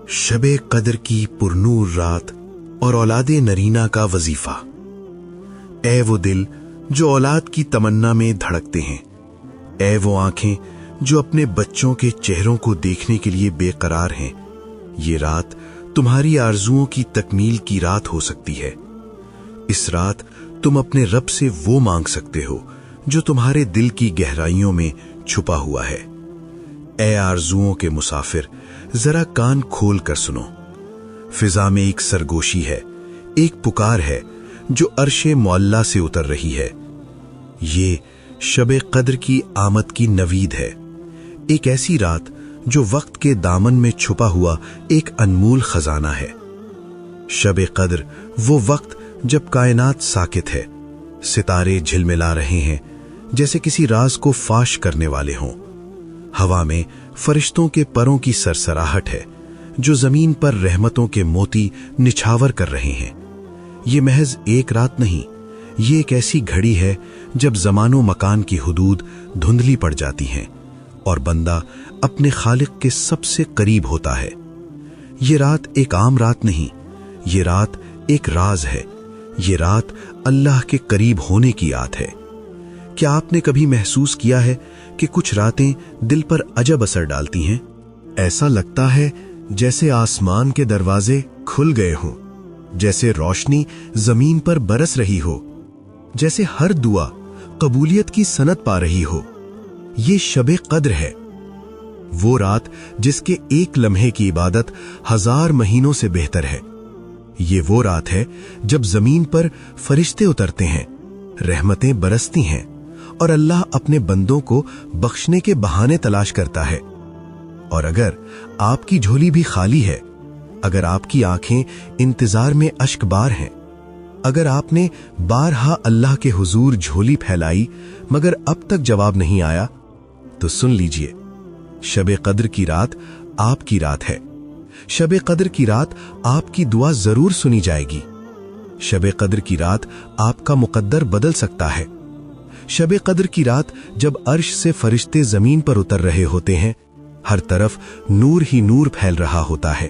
शबे कदर की पुरनूर रात और औलादे नरीना का वजीफा। ए वो दिल जो औलाद की तमन्ना में धड़कते हैं, ए वो आंखें जो अपने बच्चों के चेहरों को देखने के लिए बेकरार हैं, ये रात तुम्हारी आरजुओं की तकमील की रात हो सकती है। इस रात तुम अपने रब से वो मांग सकते हो जो तुम्हारे दिल की गहराइयों में छुपा हुआ है। ए आरजुओं के मुसाफिर, जरा कान खोल कर सुनो। फिजा में एक सरगोशी है, एक पुकार है जो अर्शे मौल्ला से उतर रही है। ये शबे कद्र की आमद की नवीद है, एक ऐसी रात जो वक्त के दामन में छुपा हुआ एक अनमोल खजाना है। शबे कद्र वो वक्त जब कायनात साकित है, सितारे झिलमिला रहे हैं जैसे किसी राज को फाश करने वाले हों। हवा में फरिश्तों के परों की सरसराहट है जो जमीन पर रहमतों के मोती निछावर कर रहे हैं। ये महज एक रात नहीं, ये एक ऐसी घड़ी है जब जमानो मकान की हुदूद धुंधली पड़ जाती हैं और बंदा अपने खालिक के सबसे करीब होता है। ये रात एक आम रात नहीं, ये रात एक राज है। ये रात अल्लाह के करीब होने की याद है। क्या आपने कभी महसूस किया है कि कुछ रातें दिल पर अजब असर डालती हैं? ऐसा लगता है जैसे आसमान के दरवाजे खुल गए हों, जैसे रोशनी जमीन पर बरस रही हो, जैसे हर दुआ कबूलियत की सनत पा रही हो। ये शबे कद्र है, वो रात जिसके एक लम्हे की इबादत 1000 महीनों से बेहतर है। ये वो रात है जब जमीन पर फरिश्ते उतरते हैं, रहमतें बरसती हैं और अल्लाह अपने बंदों को बख्शने के बहाने तलाश करता है। और अगर आपकी झोली भी खाली है, अगर आपकी आंखें इंतजार में अश्कबार हैं, अगर आपने बारहा अल्लाह के हुजूर झोली फैलाई मगर अब तक जवाब नहीं आया, तो सुन लीजिए, शबे कद्र की रात आपकी रात है। शबे कद्र की रात आपकी दुआ जरूर सुनी जाएगी। शबे कद्र की रात आपका मुकद्दर बदल सकता है। शबे कद्र की रात जब अर्श से फरिश्ते जमीन पर उतर रहे होते हैं, हर तरफ नूर ही नूर फैल रहा होता है।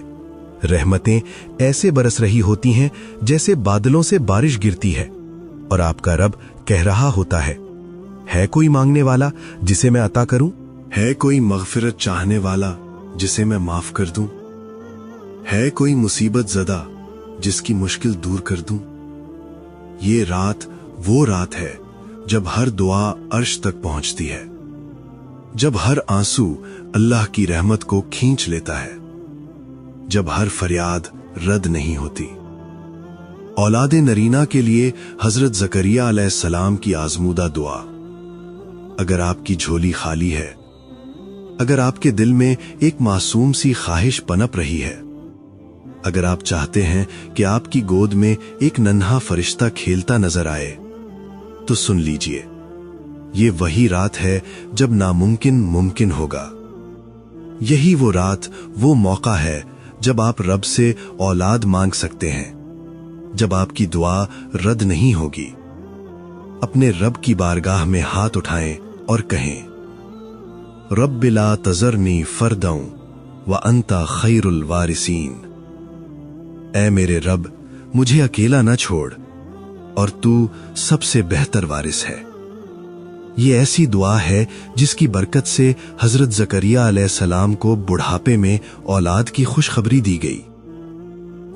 रहमतें ऐसे बरस रही होती हैं जैसे बादलों से बारिश गिरती है और आपका रब कह रहा होता है कोई मांगने वाला जिसे मैं अता करूं? है कोई मगफिरत चाहने वाला जिसे मैं माफ कर दूं? है कोई मुसीबत ज़दा जिसकी मुश्किल दूर कर दूं? ये रात वो रात है जब हर दुआ अर्श तक पहुंचती है, जब हर आंसू अल्लाह की रहमत को खींच लेता है, जब हर फरियाद रद्द नहीं होती। औलादे नरीना के लिए हजरत ज़करिया अलैहिस्सलाम की आजमूदा दुआ। अगर आपकी झोली खाली है, अगर आपके दिल में एक मासूम सी ख्वाहिश पनप रही है, अगर आप चाहते हैं कि आपकी गोद में एक नन्हा फरिश्ता खेलता नजर आए, तो सुन लीजिए, ये वही रात है जब नामुमकिन मुमकिन होगा। यही वो रात, वो मौका है जब आप रब से औलाद मांग सकते हैं, जब आपकी दुआ रद्द नहीं होगी। अपने रब की बारगाह में हाथ उठाएं और कहें, रब्बि ला तज़रनी फर्दौ व अंता खैरुल वारिसीन। ऐ मेरे रब, मुझे अकेला न छोड़ और तू सबसे बेहतर वारिस है। ये ऐसी दुआ है जिसकी बरकत से हजरत ज़करिया अलैहिस्सलाम को बुढ़ापे में औलाद की खुशखबरी दी गई।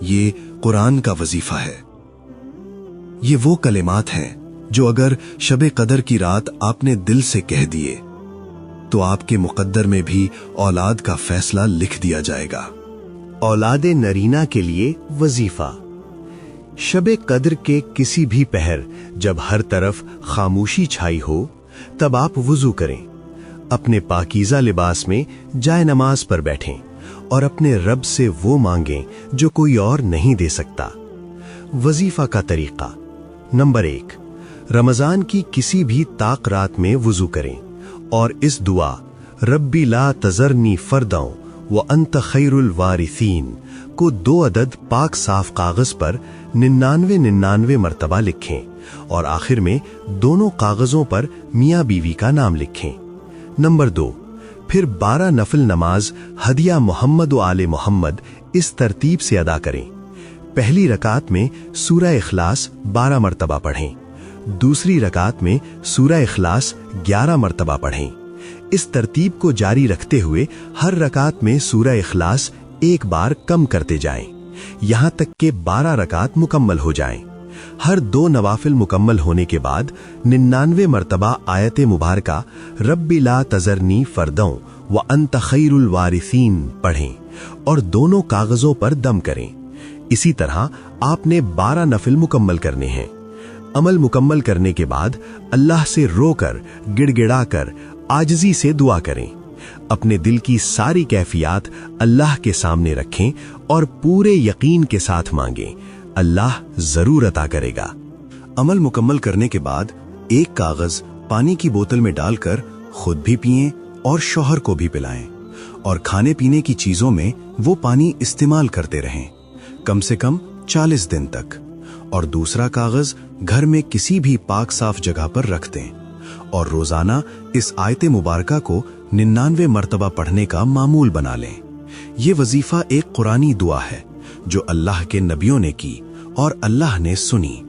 ये कुरान का वजीफा है। ये वो कलिमात हैं जो अगर शबे कदर की रात आपने दिल से कह दिए, तो आपके मुकद्दर में भी औलाद का फैसला लिख दिया जाएगा। औलादे नरीना के लिए वजीफा। शबे कद्र के किसी भी पहर जब हर तरफ खामोशी छाई हो, तब आप वुजू करें, अपने पाकीज़ा लिबास में जाए नमाज पर बैठें और अपने रब से वो मांगें जो कोई और नहीं दे सकता। वजीफा का तरीका। नंबर 1, रमजान की किसी भी ताक रात में वुजू करें और इस दुआ रब्बी ला तज़रनी फर्दौ व अंत खैरुल वारिसीन को 2 अदद पाक साफ कागज पर 99 मर्तबा लिखें और आखिर में दोनों कागजों पर मियां बीवी का नाम लिखें। नंबर 2, फिर 12 नफिल नमाज हदिया मोहम्मद व आले मोहम्मद इस तरतीब से अदा करें। पहली रकात में सूरह इखलास 12 मरतबा पढ़ें, दूसरी रकात में सूरह इखलास 11 मरतबा पढ़ें। इस तरतीब को जारी रखते हुए हर रकात में सूरह इखलास एक बार कम करते जाएं, यहां तक कि 12 रकात मुकम्मल हो जाएं। हर 2 नवाफिल मुकम्मल होने के बाद 99 मरतबा आयत मुबारका रब्बी ला तजरनी फर्दों व अंत खैरुल वारिसीन पढ़ें और दोनों कागजों पर दम करें। इसी तरह आपने 12 नफिल मुकम्मल करने हैं। अमल मुकम्मल करने के बाद अल्लाह से रोकर, गिड़गिड़ाकर, आजिज़ी से दुआ करें। अपने दिल की सारी कैफियत अल्लाह के सामने रखें और पूरे यकीन के साथ मांगें, अल्लाह जरूर अता करेगा। अमल मुकम्मल करने के बाद एक कागज पानी की बोतल में डालकर खुद भी पिएं और शौहर को भी पिलाएं, और खाने पीने की चीजों में वो पानी इस्तेमाल करते रहें, कम से कम 40 दिन तक। और दूसरा कागज घर में किसी भी पाक साफ जगह पर रख दें और रोजाना इस आयत मुबारका को 99 मरतबा पढ़ने का मामूल बना लें। ये वजीफा एक कुरानी दुआ है जो अल्लाह के नबियों ने की और अल्लाह ने सुनी।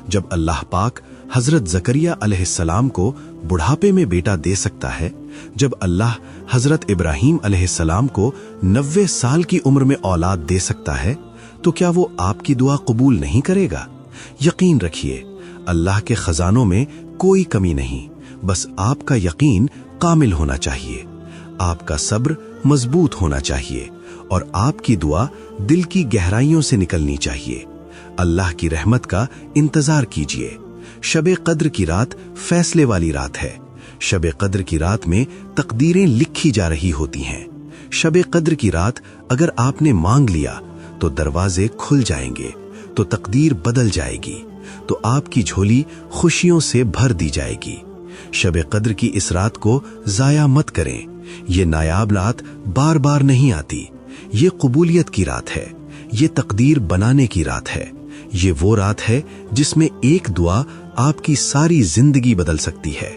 जब अल्लाह पाक हजरत जकरिया अलैहिस्सलाम को बुढ़ापे में बेटा दे सकता है, जब अल्लाह हजरत इब्राहीम अलैहिस्सलाम को 90 साल की उम्र में औलाद दे सकता है, तो क्या वो आपकी दुआ कबूल नहीं करेगा? यकीन रखिए, अल्लाह के खजानों में कोई कमी नहीं, बस आपका यकीन कामिल होना चाहिए, आपका सब्र मजबूत होना चाहिए और आपकी दुआ दिल की गहराइयों से निकलनी चाहिए। अल्लाह की रहमत का इंतजार कीजिए। शब कद्र की रात फैसले वाली रात है। शब कद्र की रात में तकदीरें लिखी जा रही होती हैं। शब कद्र की रात अगर आपने मांग लिया तो दरवाजे खुल जाएंगे, तो तकदीर बदल जाएगी, तो आपकी झोली खुशियों से भर दी जाएगी। शब कद्र की इस रात को जाया मत करें। ये नायाब रात बार बार नहीं आती। ये कबूलियत की रात है, ये तकदीर बनाने की रात है। ये वो रात है जिसमें एक दुआ आपकी सारी जिंदगी बदल सकती है।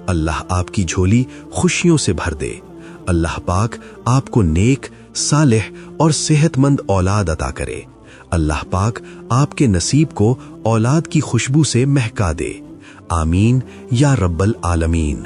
अल्लाह आपकी झोली खुशियों से भर दे। अल्लाह पाक आपको नेक, सालेह और सेहतमंद औलाद अता करे। अल्लाह पाक आपके नसीब को औलाद की खुशबू से महका दे। आमीन या रब्बल आलमीन।